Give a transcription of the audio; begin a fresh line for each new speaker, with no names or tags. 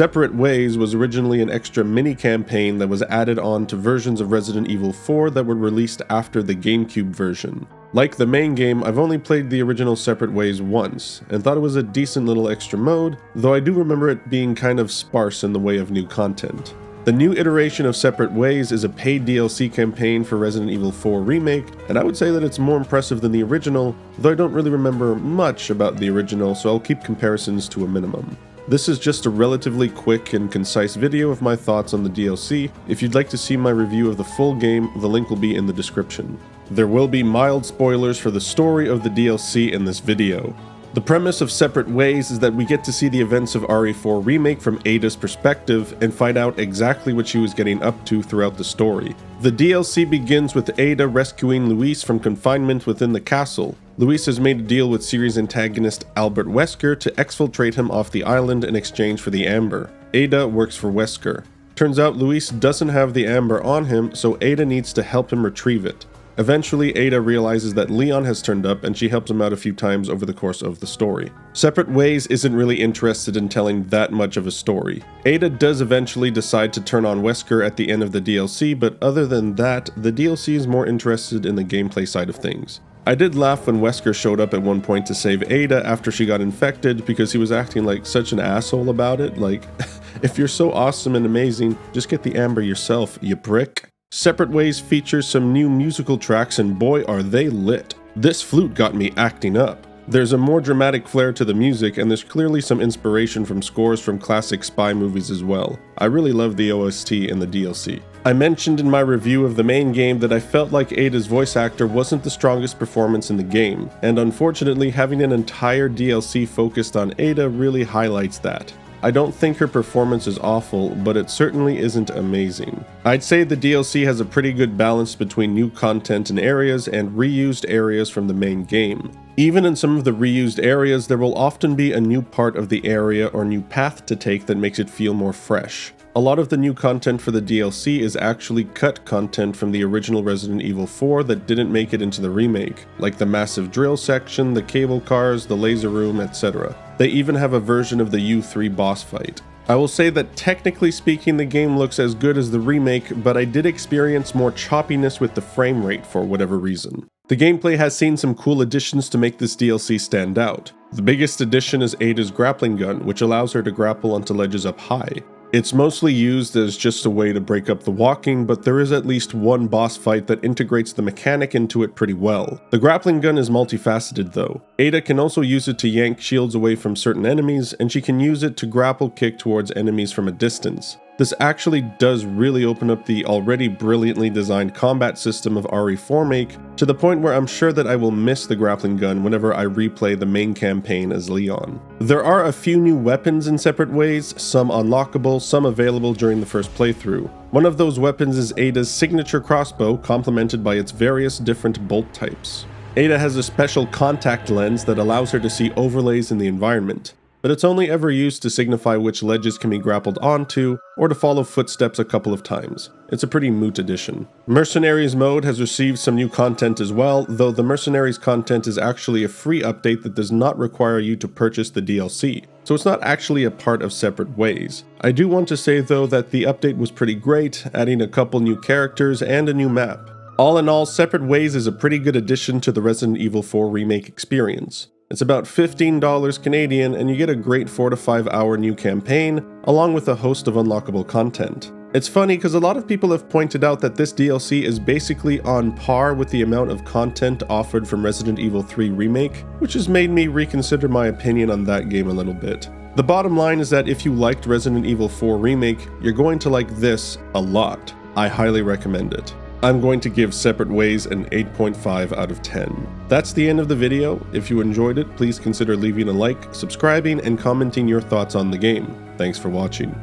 Separate Ways was originally an extra mini-campaign that was added on to versions of Resident Evil 4 that were released after the GameCube version. Like the main game, I've only played the original Separate Ways once, and thought it was a decent little extra mode, though I do remember it being kind of sparse in the way of new content. The new iteration of Separate Ways is a paid DLC campaign for Resident Evil 4 Remake, and I would say that it's more impressive than the original, though I don't really remember much about the original, so I'll keep comparisons to a minimum. This is just a relatively quick and concise video of my thoughts on the DLC. If you'd like to see my review of the full game, the link will be in the description. There will be mild spoilers for the story of the DLC in this video. The premise of Separate Ways is that we get to see the events of RE4 Remake from Ada's perspective and find out exactly what she was getting up to throughout the story. The DLC begins with Ada rescuing Luis from confinement within the castle. Luis has made a deal with series antagonist Albert Wesker to exfiltrate him off the island in exchange for the Amber. Ada works for Wesker. Turns out Luis doesn't have the Amber on him, so Ada needs to help him retrieve it. Eventually, Ada realizes that Leon has turned up and she helps him out a few times over the course of the story. Separate Ways isn't really interested in telling that much of a story. Ada does eventually decide to turn on Wesker at the end of the DLC, but other than that, the DLC is more interested in the gameplay side of things. I did laugh when Wesker showed up at one point to save Ada after she got infected because he was acting like such an asshole about it, like, if you're so awesome and amazing, just get the Amber yourself, you prick. Separate Ways features some new musical tracks and boy are they lit. This flute got me acting up. There's a more dramatic flair to the music and there's clearly some inspiration from scores from classic spy movies as well. I really love the OST in the DLC. I mentioned in my review of the main game that I felt like Ada's voice actor wasn't the strongest performance in the game, and unfortunately having an entire DLC focused on Ada really highlights that. I don't think her performance is awful, but it certainly isn't amazing. I'd say the DLC has a pretty good balance between new content and areas and reused areas from the main game. Even in some of the reused areas, there will often be a new part of the area or new path to take that makes it feel more fresh. A lot of the new content for the DLC is actually cut content from the original Resident Evil 4 that didn't make it into the remake, like the massive drill section, the cable cars, the laser room, etc. They even have a version of the U3 boss fight. I will say that technically speaking the game looks as good as the remake, but I did experience more choppiness with the frame rate for whatever reason. The gameplay has seen some cool additions to make this DLC stand out. The biggest addition is Ada's grappling gun, which allows her to grapple onto ledges up high. It's mostly used as just a way to break up the walking, but there is at least one boss fight that integrates the mechanic into it pretty well. The grappling gun is multifaceted though. Ada can also use it to yank shields away from certain enemies, and she can use it to grapple kick towards enemies from a distance. This actually does really open up the already brilliantly designed combat system of RE4 Remake to the point where I'm sure that I will miss the grappling gun whenever I replay the main campaign as Leon. There are a few new weapons in Separate Ways, some unlockable, some available during the first playthrough. One of those weapons is Ada's signature crossbow, complemented by its various different bolt types. Ada has a special contact lens that allows her to see overlays in the environment, but it's only ever used to signify which ledges can be grappled onto, or to follow footsteps a couple of times. It's a pretty moot addition. Mercenaries mode has received some new content as well, though the Mercenaries content is actually a free update that does not require you to purchase the DLC, so it's not actually a part of Separate Ways. I do want to say though that the update was pretty great, adding a couple new characters and a new map. All in all, Separate Ways is a pretty good addition to the Resident Evil 4 Remake experience. It's about $15 Canadian and you get a great 4 to 5 hour new campaign, along with a host of unlockable content. It's funny because a lot of people have pointed out that this DLC is basically on par with the amount of content offered from Resident Evil 3 Remake, which has made me reconsider my opinion on that game a little bit. The bottom line is that if you liked Resident Evil 4 Remake, you're going to like this a lot. I highly recommend it. I'm going to give Separate Ways an 8.5 out of 10. That's the end of the video. If you enjoyed it, please consider leaving a like, subscribing, and commenting your thoughts on the game. Thanks for watching.